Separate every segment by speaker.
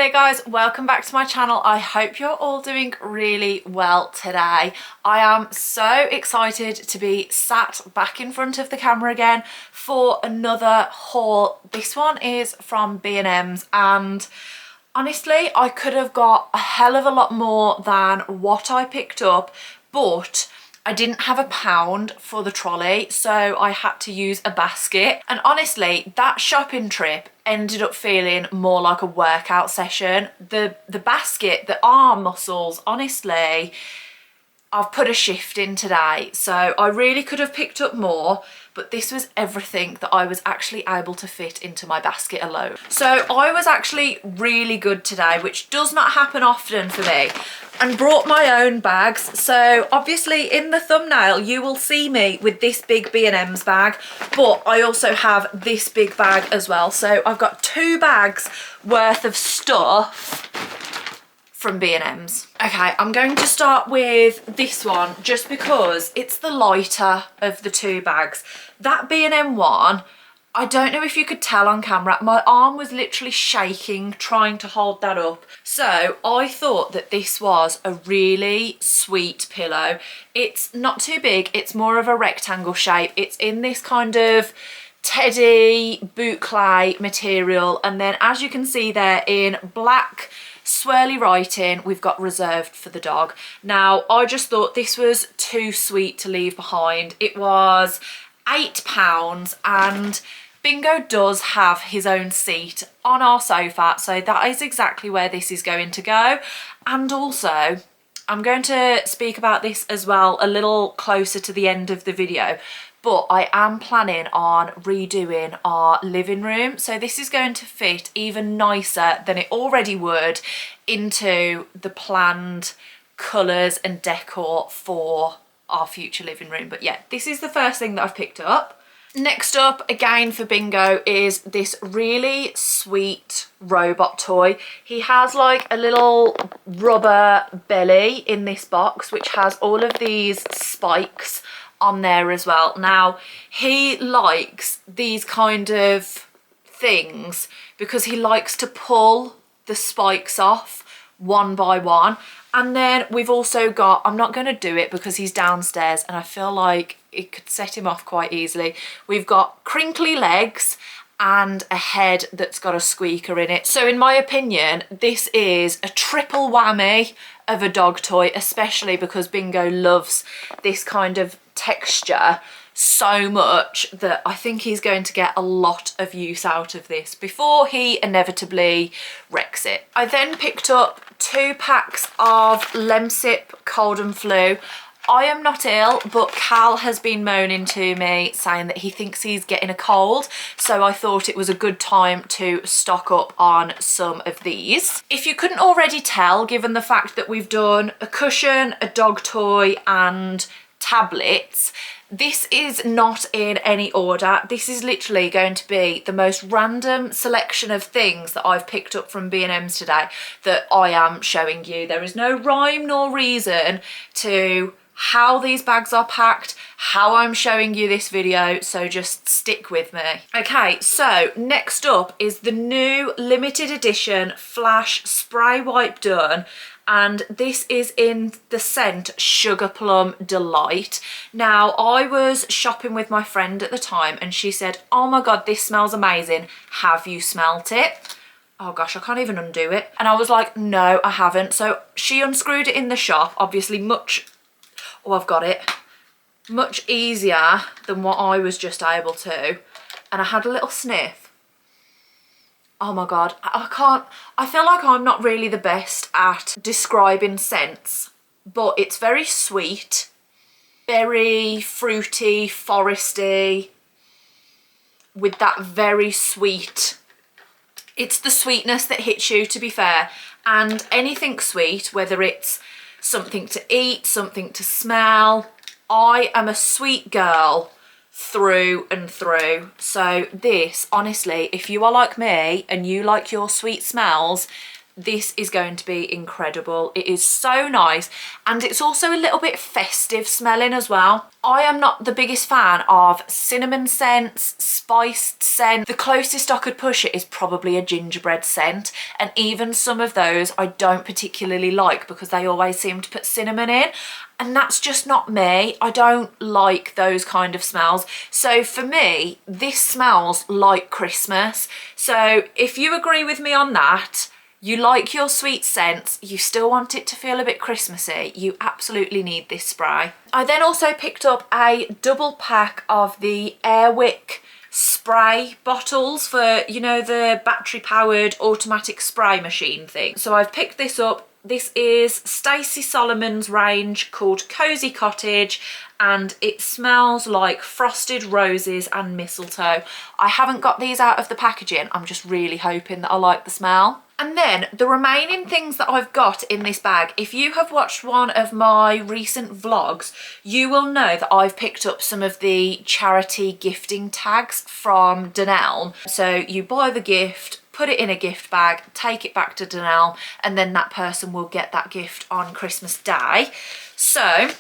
Speaker 1: there guys, welcome back to my channel. I hope you're all doing really well today. I am so excited to be sat back in front of the camera again for another haul. This one is from B&M's and honestly I could have got a hell of a lot more than what I picked up, but I didn't have £1 for the trolley, so I had to use a basket. And honestly, that shopping trip ended up feeling more like a workout session. The basket, the arm muscles, honestly, I've put a shift in today. So I really could have picked up more, but this was everything that I was actually able to fit into my basket alone. So I was actually really good today, which does not happen often for me, and brought my own bags. So obviously in the thumbnail you will see me with this big B&M's bag, but I also have this big bag as well. So I've got 2 bags worth of stuff from B&M's. Okay, I'm going to start with this one just because it's the lighter of the 2 bags. That B&M one, I don't know if you could tell on camera, my arm was literally shaking trying to hold that up. So I thought that this was a really sweet pillow. It's not too big, it's more of a rectangle shape. It's in this kind of teddy boucle material, and then as you can see there in black swirly writing, we've got reserved for the dog. Now I just thought this was too sweet to leave behind. It was £8 and Bingo does have his own seat on our sofa, so that is exactly where this is going to go. And also I'm going to speak about this as well a little closer to the end of the video, but I am planning on redoing our living room. So this is going to fit even nicer than it already would into the planned colours and decor for our future living room. But yeah, this is the first thing that I've picked up. Next up, again for Bingo, is this really sweet robot toy. He has like a little rubber belly in this box, which has all of these spikes on there as well. Now, he likes these kind of things because he likes to pull the spikes off one by one. And then we've also got, I'm not going to do it because he's downstairs and I feel like it could set him off quite easily. We've got crinkly legs and a head that's got a squeaker in it. So in my opinion, this is a triple whammy of a dog toy, especially because Bingo loves this kind of texture so much that I think he's going to get a lot of use out of this before he inevitably wrecks it. I then picked up 2 packs of Lemsip Cold and Flu. I am not ill, but Cal has been moaning to me saying that he thinks he's getting a cold, so I thought it was a good time to stock up on some of these. If you couldn't already tell, given the fact that we've done a cushion, a dog toy and tablets, this is not in any order. This is literally going to be the most random selection of things that I've picked up from B&M's today that I am showing you. There is no rhyme nor reason to how these bags are packed, how I'm showing you this video, so just stick with me. Okay, so next up is the new limited edition Flash Spray Wipe Done, and this is in the scent Sugar Plum Delight. Now, I was shopping with my friend at the time and she said, oh my god, this smells amazing, have you smelt it? Oh gosh, I can't even undo it. And I was like, no, I haven't. So she unscrewed it in the shop, obviously oh, I've got it, much easier than what I was just able to. And I had a little sniff. Oh my god, I feel like I'm not really the best at describing scents, but it's very sweet, very fruity, foresty, with that very sweet, it's the sweetness that hits you, to be fair. And anything sweet, whether it's something to eat, something to smell, I am a sweet girl through and through. So this, honestly, if you are like me and you like your sweet smells, this is going to be incredible. It is so nice, and it's also a little bit festive smelling as well. I am not the biggest fan of cinnamon scents, spiced scent. The closest I could push it is probably a gingerbread scent, and even some of those I don't particularly like because they always seem to put cinnamon in, and that's just not me. I don't like those kind of smells. So for me, this smells like Christmas. So if you agree with me on that, you like your sweet scents, you still want it to feel a bit Christmassy, you absolutely need this spray. I then also picked up a double pack of the Airwick spray bottles for, you know, the battery powered automatic spray machine thing. So I've picked this up. This is Stacey Solomon's range called Cozy Cottage, and it smells like frosted roses and mistletoe. I haven't got these out of the packaging. I'm just really hoping that I like the smell. And then the remaining things that I've got in this bag, if you have watched one of my recent vlogs, you will know that I've picked up some of the charity gifting tags from Denton. So you buy the gift, put it in a gift bag, take it back to Denton, and then that person will get that gift on Christmas Day. So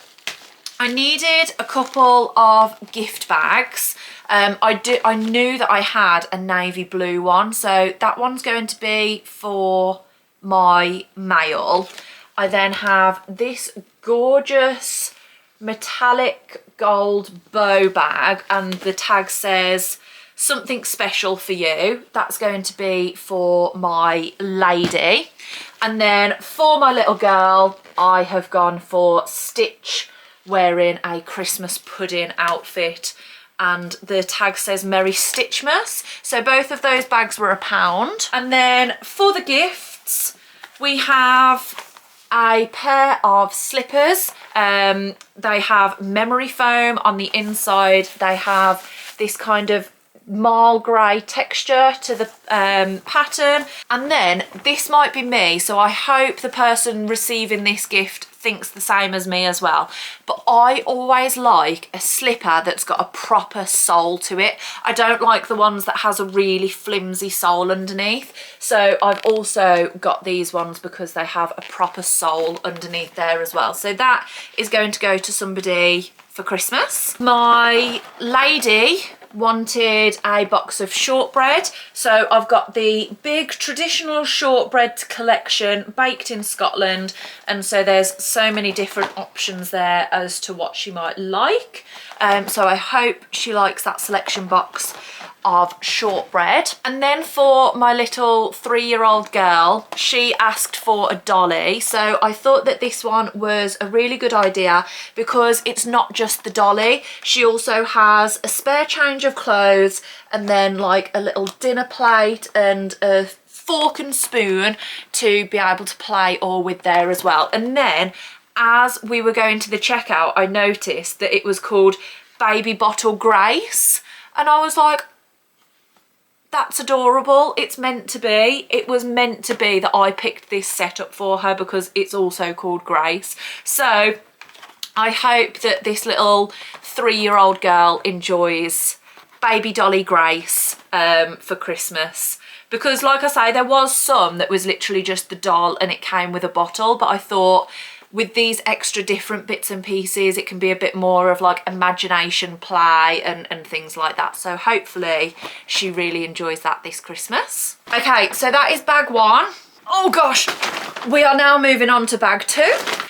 Speaker 1: I needed a couple of gift bags. I knew that I had a navy blue one, so that one's going to be for my mail. I then have this gorgeous metallic gold bow bag, and the tag says something special for you. That's going to be for my lady. And then for my little girl, I have gone for Stitch wearing a Christmas pudding outfit, and the tag says Merry Stitchmas. So both of those bags were £1. And then for the gifts, we have a pair of slippers. They have memory foam on the inside. They have this kind of marl grey texture to the pattern. And then this might be me, so I hope the person receiving this gift thinks the same as me as well, but I always like a slipper that's got a proper sole to it. I don't like the ones that has a really flimsy sole underneath, so I've also got these ones because they have a proper sole underneath there as well. So that is going to go to somebody for Christmas. My lady wanted a box of shortbread, so I've got the big traditional shortbread collection baked in Scotland, and so there's so many different options there as to what she might like. So I hope she likes that selection box of shortbread. And then for my little 3-year-old girl, she asked for a dolly, so I thought that this one was a really good idea because it's not just the dolly. She also has a spare change of clothes, and then like a little dinner plate and a fork and spoon to be able to play all with there as well. And then as we were going to the checkout, I noticed that it was called Baby Bottle Grace, and I was like, that's adorable. It's meant to be. It was meant to be that I picked this setup for her because it's also called Grace. So I hope that this little 3-year-old girl enjoys Baby Dolly Grace for Christmas. Because like I say, there was some that was literally just the doll and it came with a bottle, but I thought with these extra different bits and pieces, it can be a bit more of like imagination play and things like that. So hopefully she really enjoys that this Christmas. Okay, so that is bag 1. Oh gosh, we are now moving on to bag 2.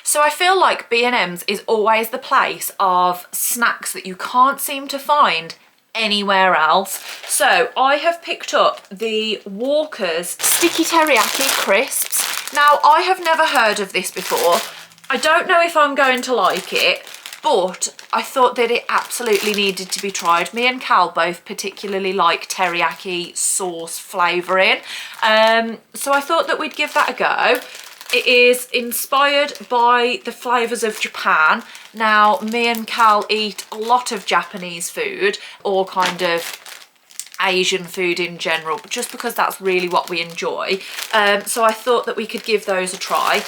Speaker 1: So I feel like B&M's is always the place of snacks that you can't seem to find anywhere else. So I have picked up the Walker's Sticky Teriyaki Crisps. Now, I have never heard of this before. I don't know if I'm going to like it, but I thought that it absolutely needed to be tried. Me and Cal both particularly like teriyaki sauce flavouring, so I thought that we'd give that a go. It is inspired by the flavours of Japan. Now, me and Cal eat a lot of Japanese food, or kind of Asian food in general, but just because that's really what we enjoy. So I thought that we could give those a try.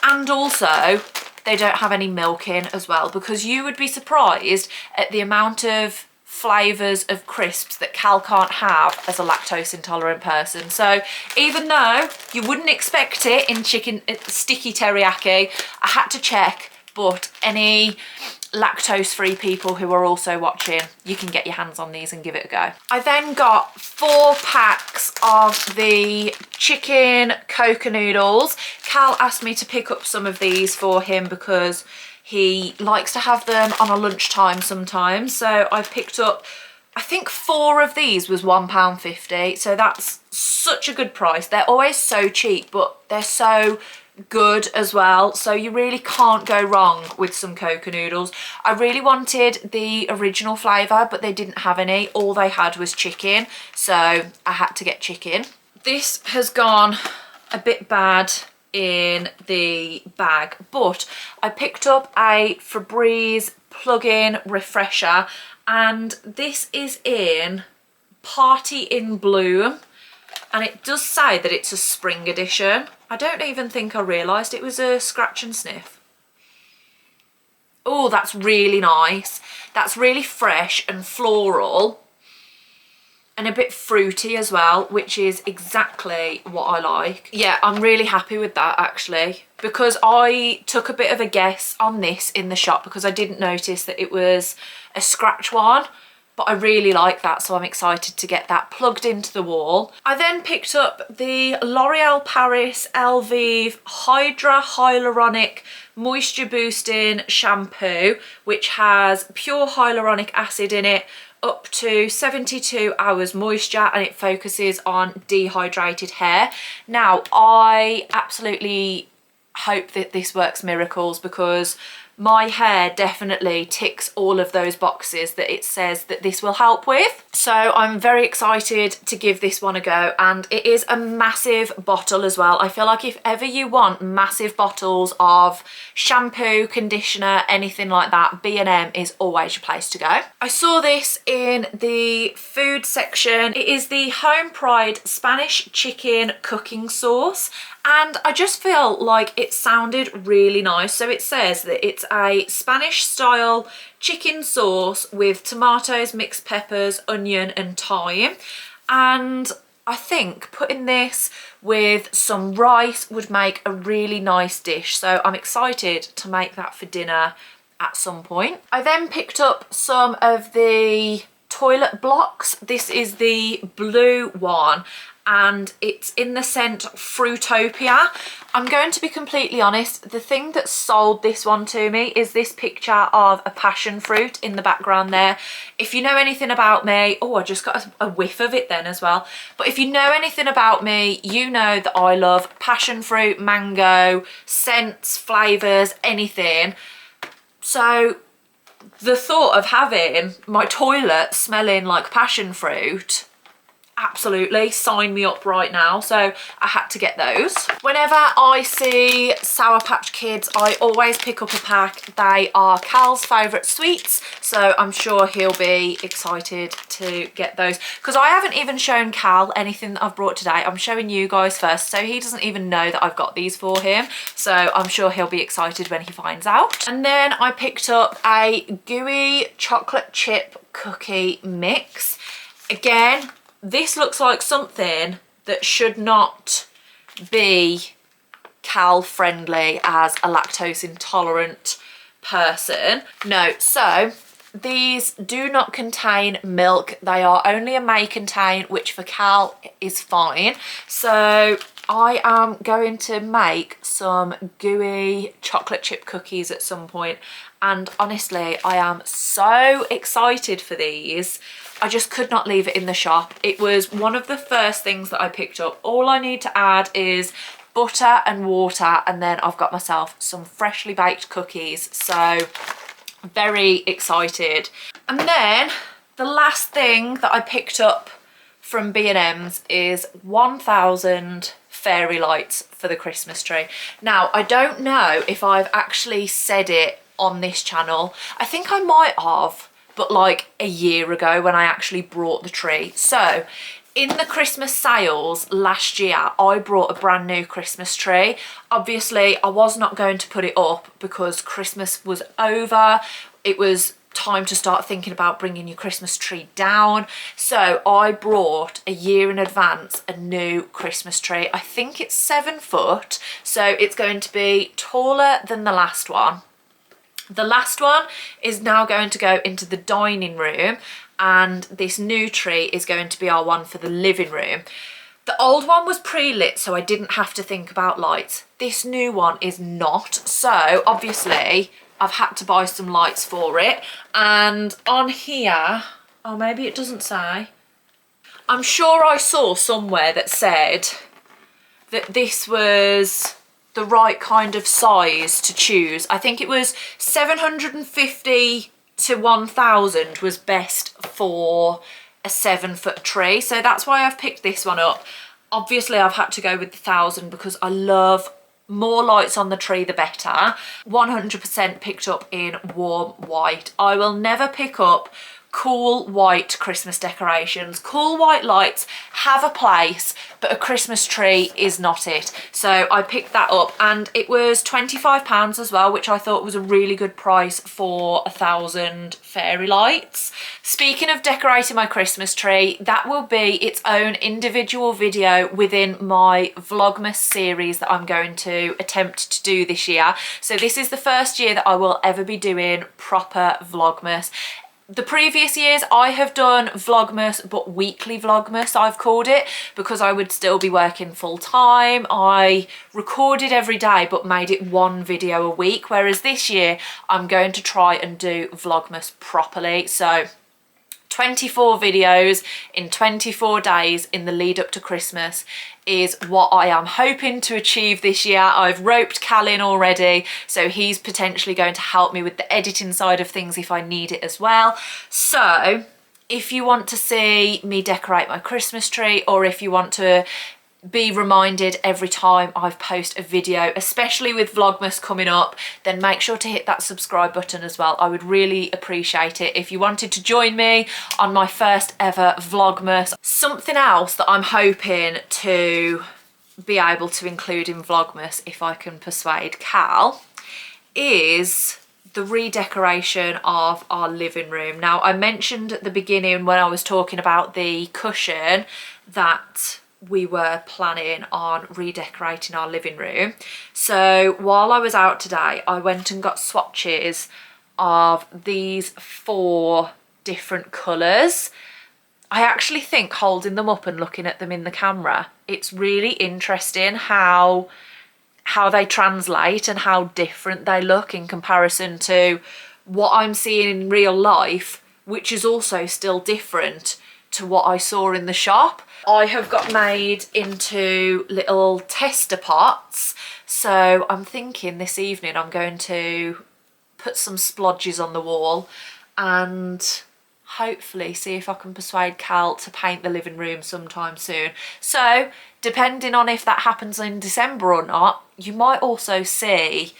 Speaker 1: And also, they don't have any milk in as well, because you would be surprised at the amount of flavours of crisps that Cal can't have as a lactose intolerant person. So even though you wouldn't expect it in chicken sticky teriyaki, I had to check, but any lactose-free people who are also watching, you can get your hands on these and give it a go. I then got 4 packs of the chicken coca noodles. Cal asked me to pick up some of these for him because he likes to have them on a lunchtime sometimes. So I picked up, I think 4 of these was £1.50. So that's such a good price. They're always so cheap, but they're so good as well, so you really can't go wrong with some coca noodles. I really wanted the original flavour, but they didn't have any. All they had was chicken, so I had to get chicken. This has gone a bit bad in the bag, but I picked up a Febreze plug-in refresher, and this is in Party in Bloom, and it does say that it's a spring edition. I don't even think I realised it was a scratch and sniff. Oh, that's really nice. That's really fresh and floral and a bit fruity as well, which is exactly what I like. Yeah, I'm really happy with that actually, because I took a bit of a guess on this in the shop because I didn't notice that it was a scratch one. But I really like that, so I'm excited to get that plugged into the wall. I then picked up the L'Oreal Paris Elvive Hydra Hyaluronic Moisture Boosting Shampoo, which has pure hyaluronic acid in it, up to 72 hours moisture, and it focuses on dehydrated hair. Now, I absolutely hope that this works miracles, because my hair definitely ticks all of those boxes that it says that this will help with. So I'm very excited to give this one a go, and it is a massive bottle as well. I feel like if ever you want massive bottles of shampoo, conditioner, anything like that, B&M is always your place to go. I saw this in the food section. It is the Home Pride Spanish Chicken Cooking Sauce, and I just feel like it sounded really nice. So it says that it's a Spanish style chicken sauce with tomatoes, mixed peppers, onion and thyme. And I think putting this with some rice would make a really nice dish. So I'm excited to make that for dinner at some point. I then picked up some of the toilet blocks. This is the blue one, and it's in the scent Fruitopia. I'm going to be completely honest, the thing that sold this one to me is this picture of a passion fruit in the background there. If you know anything about me, oh, I just got a whiff of it then as well. But if you know anything about me, you know that I love passion fruit, mango, scents, flavours, anything. So the thought of having my toilet smelling like passion fruit, absolutely, sign me up right now. So I had to get those. Whenever I see Sour Patch Kids, I always pick up a pack. They are Cal's favourite sweets, so I'm sure he'll be excited to get those, because I haven't even shown Cal anything that I've brought today. I'm showing you guys first, so he doesn't even know that I've got these for him, so I'm sure he'll be excited when he finds out. And then I picked up a gooey chocolate chip cookie mix. Again, this looks like something that should not be Cal friendly as a lactose intolerant person. No, so these do not contain milk. They are only a may contain, which for Cal is fine. So I am going to make some gooey chocolate chip cookies at some point, and honestly I am so excited for these. I just could not leave it in the shop. It was one of the first things that I picked up. All I need to add is butter and water, and then I've got myself some freshly baked cookies. So very excited. And then the last thing that I picked up from B&M's is 1,000 fairy lights for the Christmas tree. Now, I don't know if I've actually said it on this channel. I think I might have, but like a year ago when I actually brought the tree. So in the Christmas sales last year, I brought a brand new Christmas tree. Obviously, I was not going to put it up because Christmas was over. It was time to start thinking about bringing your Christmas tree down. So I brought a year in advance a new Christmas tree. I think it's 7 foot, so it's going to be taller than the last one. The last one is now going to go into the dining room, and this new tree is going to be our one for the living room. The old one was pre-lit, so I didn't have to think about lights. This new one is not, so obviously I've had to buy some lights for it. And on here, oh, maybe it doesn't say. I'm sure I saw somewhere that said that this was the right kind of size to choose. I think it was 750 to 1000 was best for a 7 foot tree, so that's why I've picked this one up. Obviously I've had to go with the 1000 because I love more lights on the tree the better. 100% picked up in warm white. I will never pick up cool white Christmas decorations. Cool white lights have a place, but a Christmas tree is not it. So I picked that up, and it was £25 as well, which I thought was a really good price for 1000 fairy lights. Speaking of decorating my Christmas tree, that will be its own individual video within my Vlogmas series that I'm going to attempt to do this year. So this is the first year that I will ever be doing proper Vlogmas. The previous years I have done Vlogmas, but weekly Vlogmas I've called it, because I would still be working full time. I recorded every day but made it one video a week, whereas this year I'm going to try and do Vlogmas properly. So 24 videos in 24 days in the lead up to Christmas is what I am hoping to achieve this year. I've roped Cal in already, so he's potentially going to help me with the editing side of things if I need it as well. So if you want to see me decorate my Christmas tree, or if you want to be reminded every time I've posted a video, especially with Vlogmas coming up, then make sure to hit that subscribe button as well. I would really appreciate it if you wanted to join me on my first ever Vlogmas. Something else that I'm hoping to be able to include in Vlogmas, if I can persuade Cal, is the redecoration of our living room. Now, I mentioned at the beginning when I was talking about the cushion that we were planning on redecorating our living room. So while I was out today, I went and got swatches of these 4 different colours. I actually think holding them up and looking at them in the camera, it's really interesting how they translate and how different they look in comparison to what I'm seeing in real life, which is also still different to what I saw in the shop. I have got made into little tester pots, so I'm thinking this evening I'm going to put some splodges on the wall and hopefully see if I can persuade Cal to paint the living room sometime soon. So depending on if that happens in December or not, you might also see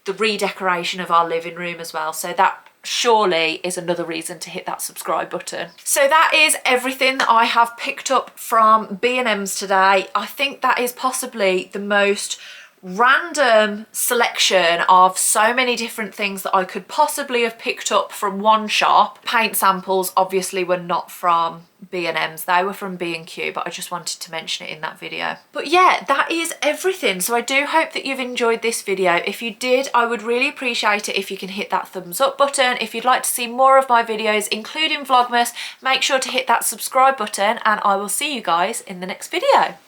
Speaker 1: the redecoration of our living room as well. So that surely is another reason to hit that subscribe button. So that is everything that I have picked up from B&M's today. I think that is possibly the most random selection of so many different things that I could possibly have picked up from one shop. Paint samples obviously were not from B&M's, they were from B&Q, but I just wanted to mention it in that video. But yeah, that is everything. So I do hope that you've enjoyed this video. If you did, I would really appreciate it if you can hit that thumbs up button. If you'd like to see more of my videos, including Vlogmas, make sure to hit that subscribe button, and I will see you guys in the next video.